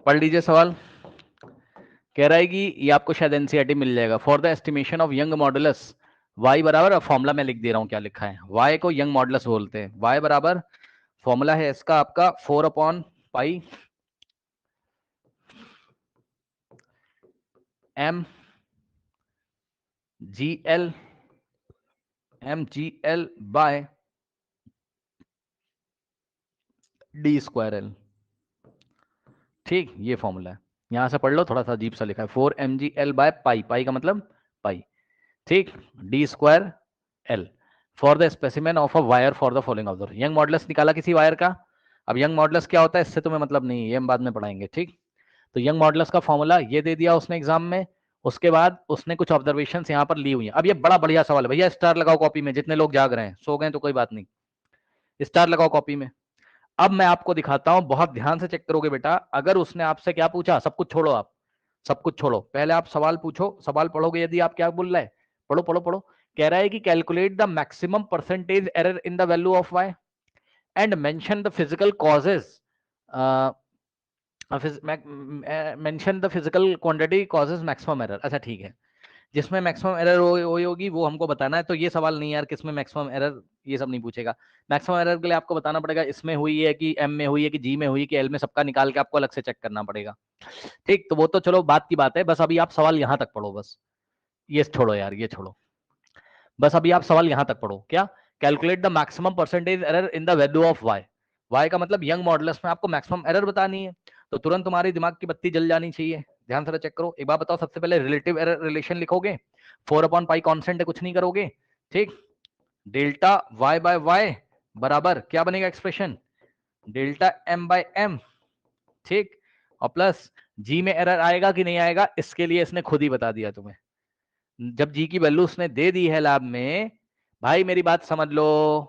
पढ़ लीजिए सवाल। कह रहा है कि ये आपको शायद एनसीईआरटी मिल जाएगा। For the estimation of young modulus y बराबर, फॉर्मूला मैं लिख दे रहा हूं क्या लिखा है। y को यंग मॉडुलस बोलते हैं। y बराबर फॉर्मूला है इसका आपका 4/पाई m G L by D square L. ठीक, ये फॉर्मूला है। यहां से पढ़ लो, थोड़ा सा अजीब सा लिखा है। 4mgl बाय पाई, पाई का मतलब पाई। ठीक, D square L for the specimen of a wire for the following observe. Young modulus निकाला किसी वायर का। अब यंग मॉडुलस क्या होता है इससे तुम्हें मतलब नहीं है, ये हम बाद में पढ़ाएंगे। ठीक, तो यंग मॉडुलस का फॉर्मूला ये दे दिया उसने एग्जाम में। उसके बाद उसने कुछ ऑब्जर्वेशन यहाँ पर ली हुई है। अब ये बड़ा बढ़िया सवाल है भैया, स्टार लगाओ कॉपी में। जितने लोग जाग रहे हैं, सो गए तो कोई बात नहीं, स्टार लगाओ कॉपी में। अब मैं आपको दिखाता हूं, बहुत ध्यान से चेक करोगे बेटा। अगर उसने आपसे क्या पूछा, सब कुछ छोड़ो, आप सब कुछ छोड़ो, पहले आप सवाल पूछो, सवाल पढ़ोगे यदि आप क्या बोल रहा है, पढ़ो पढ़ो पढ़ो। कह रहा है कि calculate the maximum percentage error in the value of Y and mention the physical causes, mention the physical quantity causes maximum error. अच्छा ठीक है, जिसमें मैक्सिमम एरर होगी वो हमको बताना है। तो ये सवाल नहीं यार, किसमें मैक्सिमम एरर, ये सब नहीं पूछेगा। मैक्सिमम एरर के लिए आपको बताना पड़ेगा इसमें हुई है कि एम में हुई है कि जी में हुई कि एल में, सबका निकाल के आपको अलग से चेक करना पड़ेगा। ठीक, तो वो तो चलो बात की बात है, बस अभी आप सवाल यहां तक पढ़ो। बस ये छोड़ो यार, ये छोड़ो, बस अभी आप सवाल यहां तक पढ़ो। क्या, calculate the maximum percentage error in the value of Y. Y का मतलब यंग मॉडुलस में आपको मैक्सिमम एरर बतानी है। तो तुरंत तुम्हारी दिमाग की बत्ती जल जानी चाहिए। ध्यान से चेक करो। एक बार बताओ, सबसे पहले रिलेटिव एरर रिलेशन लिखोगे। 4/पाई कॉन्स्टेंट है, कुछ नहीं करोगे। ठीक, डेल्टा वाई बाय वाई बराबर क्या बनेगा expression, delta M by M. ठीक, और प्लस जी में एरर आएगा कि नहीं आएगा, इसके लिए इसने खुद ही बता दिया तुम्हें। जब जी की वैल्यू उसने दे दी है लैब में, भाई मेरी बात समझ लो।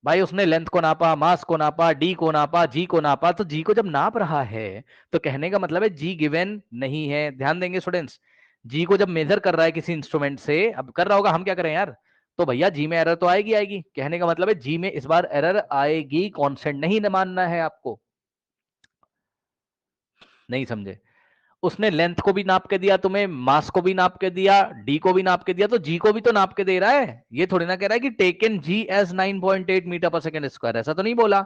भाई उसने लेंथ को नापा, मास को नापा, डी को नापा, जी को नापा। तो जी को जब नाप रहा है तो कहने का मतलब है जी गिवन नहीं है। ध्यान देंगे स्टूडेंट्स, जी को जब मेजर कर रहा है किसी इंस्ट्रूमेंट से, अब कर रहा होगा, हम क्या करें यार, तो भैया जी में एरर तो आएगी आएगी। कहने का मतलब है जी में इस बार एरर आएगी, कांस्टेंट नहीं मानना है आपको। नहीं समझे, उसने लेंथ को भी नाप के दिया तुम्हें, मास को भी नाप के दिया, डी को भी नाप के दिया, तो जी को भी तो नाप के दे रहा है। ये थोड़ी ना कह रहा है कि टेकन जी एज 9.8 मीटर पर सेकंड स्क्वायर, ऐसा तो नहीं बोला।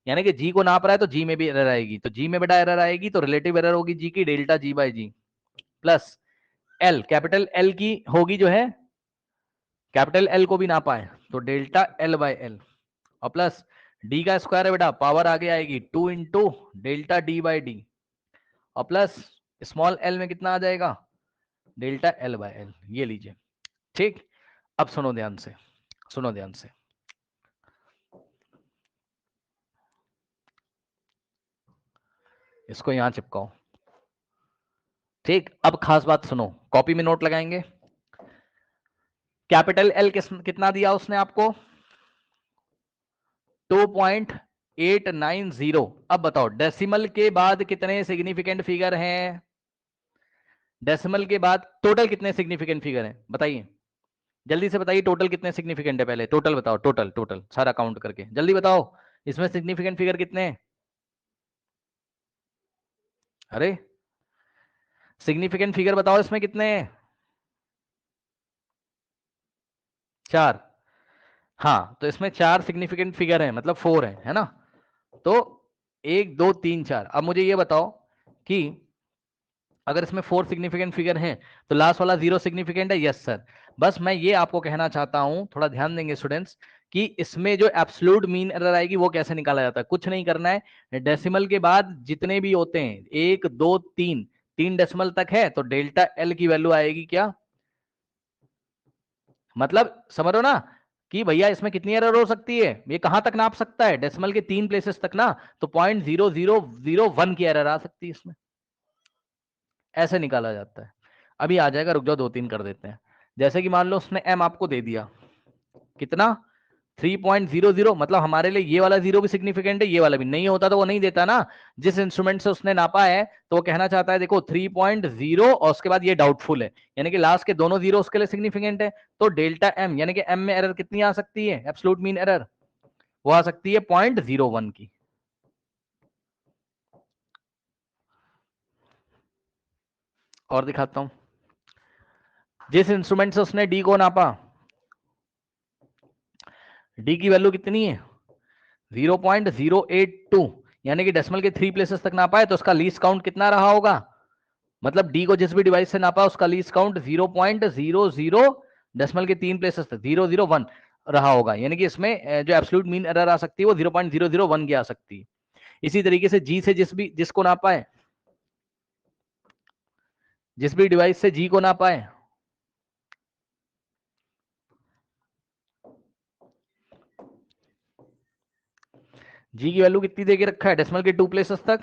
यानी कि जी को नाप रहा है तो जी में भी एरर आएगी। तो जी में बेटा एरर आएगी तो रिलेटिव एरर होगी जी की, delta G by G plus L, capital L की होगी जो है, कैपिटल एल को भी नापा है तो डेल्टा एल बाई एल, और प्लस डी का स्क्वायर है बेटा, पावर आगे आएगी 2 into delta D by D, और प्लस स्मॉल एल में कितना आ जाएगा, डेल्टा एल बाय एल। ये लीजिए। ठीक, अब सुनो ध्यान से, सुनो ध्यान से। इसको यहां चिपकाओ। ठीक, अब खास बात सुनो, कॉपी में नोट लगाएंगे। कैपिटल एल कितना दिया उसने आपको, 2.890। अब बताओ डेसिमल के बाद कितने सिग्निफिकेंट फिगर हैं, डेसिमल के बाद टोटल कितने सिग्निफिकेंट फिगर हैं बताइए, जल्दी से बताइए। टोटल कितने सिग्निफिकेंट है, पहले टोटल बताओ, टोटल टोटल सारा काउंट करके जल्दी बताओ। इसमें सिग्निफिकेंट फिगर कितने हैं, अरे सिग्निफिकेंट फिगर बताओ इसमें कितने हैं, 4। हाँ, तो इसमें 4 सिग्निफिकेंट फिगर हैं, मतलब 4 है ना। तो 1 2 3 4। अब मुझे ये बताओ कि अगर इसमें 4 सिग्निफिकेंट फिगर हैं तो लास्ट वाला 0 सिग्निफिकेंट है। Yes sir. बस मैं ये आपको कहना चाहता हूं, थोड़ा ध्यान देंगे स्टूडेंट्स, कि इसमें जो एब्सोल्यूट मीन एरर आएगी वो कैसे निकाला जाता है। कुछ नहीं करना है, डेसिमल के बाद जितने भी होते हैं 1 2 3, 3 डेसिमल तक है तो डेल्टा एल की वैल्यू आएगी क्या, मतलब समझ रहे हो ना, कि भैया इसमें कितनी एरर हो सकती है, ये कहां तक नाप सकता है, डेसिमल के 3 प्लेसेस तक ना। तो 0.0001 की एरर आ सकती है इसमें, ऐसे निकाला जाता है। अभी आ जाएगा, रुक जाओ 2 3 कर देते हैं। जैसे कि मान लो उसने एम आपको दे दिया कितना, 3.00, मतलब हमारे लिए ये वाला 0 भी सिग्निफिकेंट है, ये वाला भी। नहीं होता तो वो नहीं देता ना। जिस इंस्ट्रूमेंट से उसने नापा है तो वो कहना चाहता है देखो 3.0 और उसके बाद ये डाउटफुल है, यानी कि लास्ट के दोनों जीरो उसके लिए सिग्निफिकेंट है। तो डेल्टा एम, यानी कि एम में एरर कितनी आ सकती है, एब्सोल्यूट मीन एरर, वो आ सकती है 0.01 की। और दिखाता हूं, जिस इंस्ट्रूमेंट से उसने डी को नापा, डी की वैल्यू कितनी है 0.082, यानी कि डेसिमल के 3 प्लेसेस तक नापा है, तो उसका लीस्ट काउंट कितना रहा होगा, मतलब डी को जिस भी डिवाइस से नापा उसका लीस्ट काउंट 0.00 डेसिमल के 3 प्लेसेस तक 001 रहा होगा, यानी कि इसमें जो एब्सोल्यूट मीन एरर आ सकती है वो 0.001 की आ सकती है। इसी तरीके से जी से जिसको नापा है, जिस भी डिवाइस से जी को नापा है, जी की वैल्यू कितनी दे के रखा है डेसिमल के 2 प्लेसेस तक,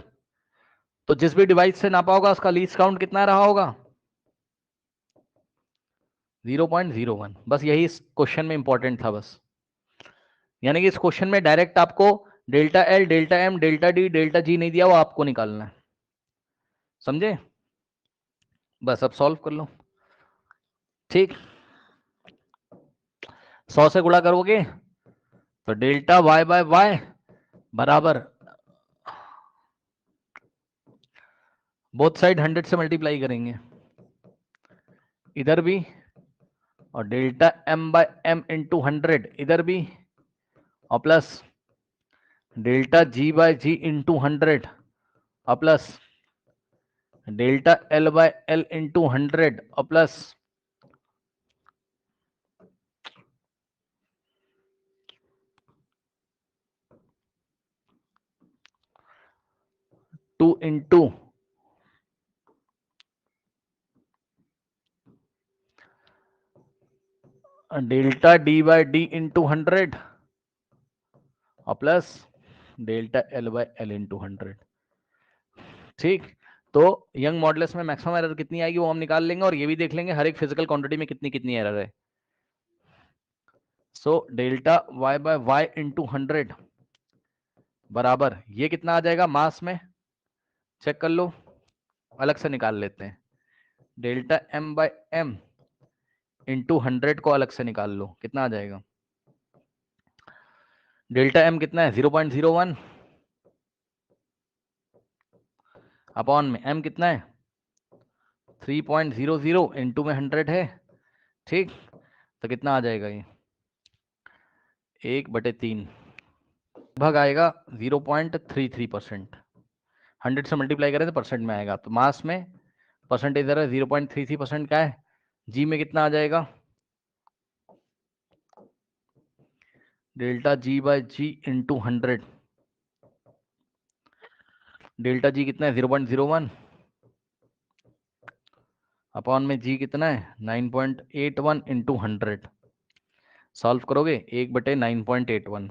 तो जिस भी डिवाइस से नापा होगा उसका लीस्ट काउंट कितना रहा होगा 0.01। बस यही इस क्वेश्चन में इंपॉर्टेंट था बस, यानी कि इस क्वेश्चन में डायरेक्ट आपको delta L, delta M, delta D, delta G नहीं दिया, वो आपको निकालना है, समझे? बस अब सॉल्व कर लो। ठीक, 100 से गुणा करोगे तो डेल्टा वाई बाय वाई बराबर, बोथ साइड 100 से मल्टीप्लाई करेंगे इधर भी, और delta M by M into 100 इधर भी, और plus delta G by G into 100, और plus delta L by L into 100, और plus two into delta D by D into 100, और plus delta L by L into 100। ठीक, तो Young modulus में maximum error कितनी आएगी वो हम निकाल लेंगे, और ये भी देख लेंगे हर एक फिजिकल क्वांटिटी में कितनी कितनी एरर है। So delta Y by Y into 100 बराबर, ये कितना आ जाएगा मास में, चेक कर लो, अलग से निकाल लेते हैं, delta M by M into 100 को अलग से निकाल लो, कितना आ जाएगा, डेल्टा एम कितना है 0.01 अपॉन में एम कितना है 3.00 इंटू में 100 है। ठीक, तो कितना आ जाएगा ये 1/3 लगभग आएगा 0.33%। 100 से मल्टीप्लाई करें तो परसेंट में आएगा, तो मास में परसेंटेज इधर है 0.33% का है, जी में कितना आ जाएगा delta G by G into 100, delta G कितना है 0.01 अपॉन में जी कितना है 9.81 इंटू 100, सॉल्व करोगे 1/9.81,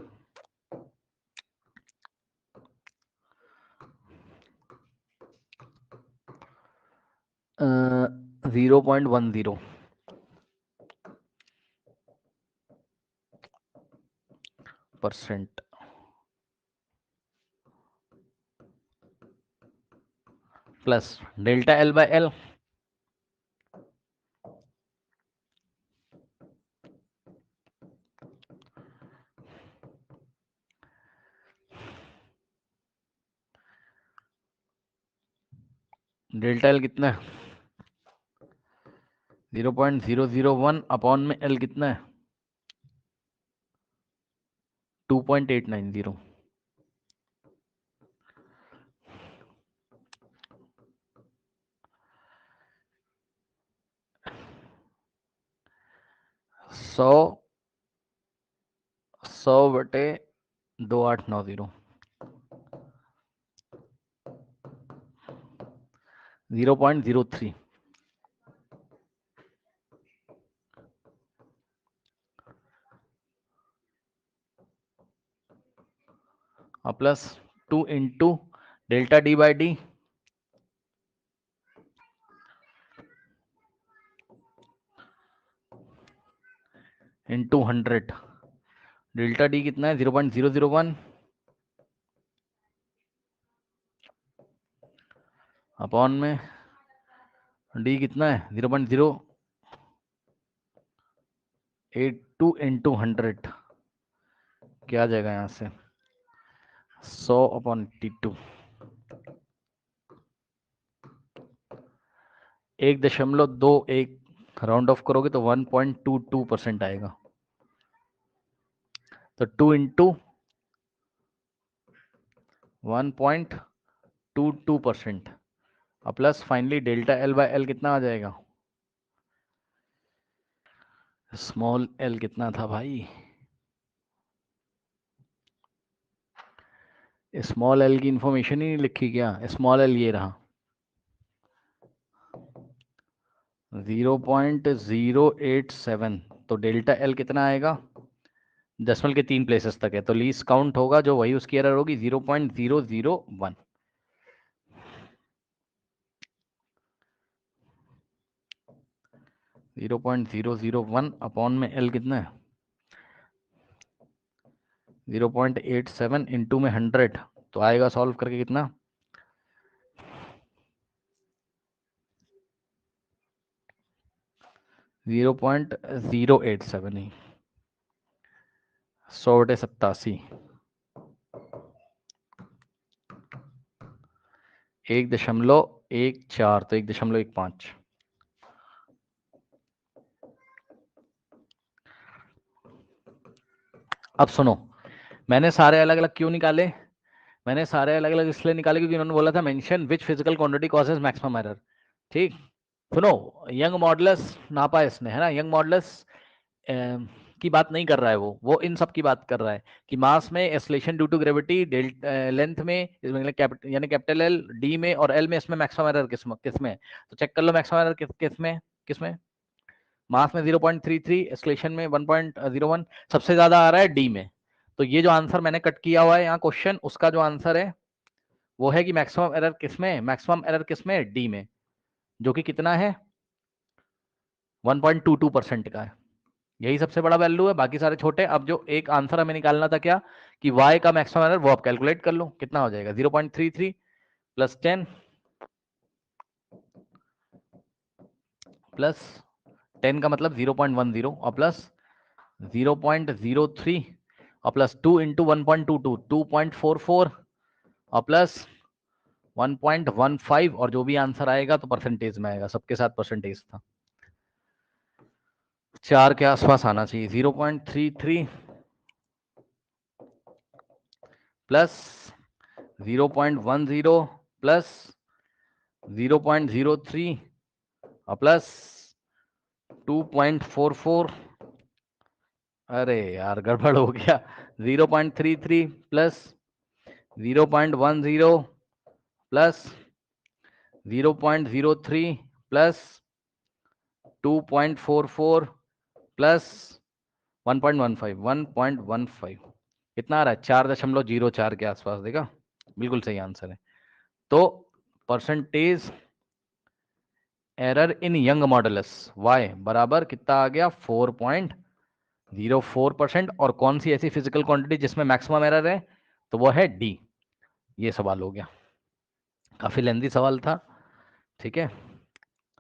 0.10 percent plus delta L by L, delta L कितना है 0.001 अपॉन में एल कितना है 2.890, सौ 100/2890, 0.03 और plus 2 into delta D by D into 100, delta D कितना है 0.001 अपॉन में डी कितना है 0.082 इंटू 100, क्या आ जाएगा यहाँ से 100/82, 1.21 राउंड ऑफ करोगे तो 1.22% आएगा। तो 2 इंटू 1.22% और plus finally delta L by L कितना आ जाएगा? स्मॉल एल कितना था भाई? स्मॉल एल की इंफॉर्मेशन ही नहीं लिखी क्या? स्मॉल एल ये रहा 0.087। तो डेल्टा एल कितना आएगा? डेसिमल के 3 प्लेसेस तक है तो लीस्ट काउंट होगा जो वही उसकी एरर होगी 0.001। Zero point zero zero one upon में एल कितना है? 0.87 इंटू में 100 तो आएगा सॉल्व करके कितना? 0.087 ही 100/87 1.14 तो 1.15। अब सुनो, मैंने सारे अलग अलग क्यों निकाले? मैंने सारे अलग अलग इसलिए निकाले क्योंकि उन्होंने बोला था mention which physical quantity causes maximum error. ठीक, सुनो, यंग मॉडुलस नापा इसने, है ना? यंग मॉडुलस की बात नहीं कर रहा है, वो इन सब की बात कर रहा है कि मास में एस्लेशन ड्यू टू ग्रेविटी, लेंथ में यानी कैपिटल एल, डी में और एल में इसमें मैक्सिमम एरर किस में? तो चेक कर लो मैक्सिमम एरर किस में? मास में 0.33, एस्लेशन में 1.01, सबसे ज्यादा आ रहा है डी में। तो ये जो आंसर मैंने कट किया हुआ है यहाँ क्वेश्चन, उसका जो आंसर है वो है कि मैक्सिमम एरर किसमें? मैक्सिमम एरर किसमें? डी में, जो कि कितना है? 1.22% का है। यही सबसे बड़ा वैल्यू है, बाकी सारे छोटे। अब जो एक आंसर हमें निकालना था क्या, कि y का मैक्सिमम एरर, वो आप कैलकुलेट कर लो कितना हो जाएगा। 0.33 प्लस 10 प्लस 10 का मतलब 0.10 और प्लस 0.03 और प्लस 2 इंटू 1.22 2.44 और प्लस 1.15 और जो भी आंसर आएगा तो परसेंटेज में आएगा, सबके साथ परसेंटेज था। 4 के आसपास आना चाहिए। 0.33 प्लस 0.10 प्लस 0.03 और प्लस 2.44। अरे यार गड़बड़ हो गया। 0.33 प्लस 0.10 प्लस 0.03 प्लस 2.44 प्लस 1.15 कितना आ रहा है? 4.04 के आसपास देगा, बिल्कुल सही आंसर है। तो परसेंटेज एरर इन यंग मॉडुलस y बराबर कितना आ गया? 4.04%। और कौन सी ऐसी फिजिकल क्वांटिटी जिसमें मैक्सिमम एरर है? तो वो है डी। ये सवाल हो गया, काफी लेंदी सवाल था, ठीक है।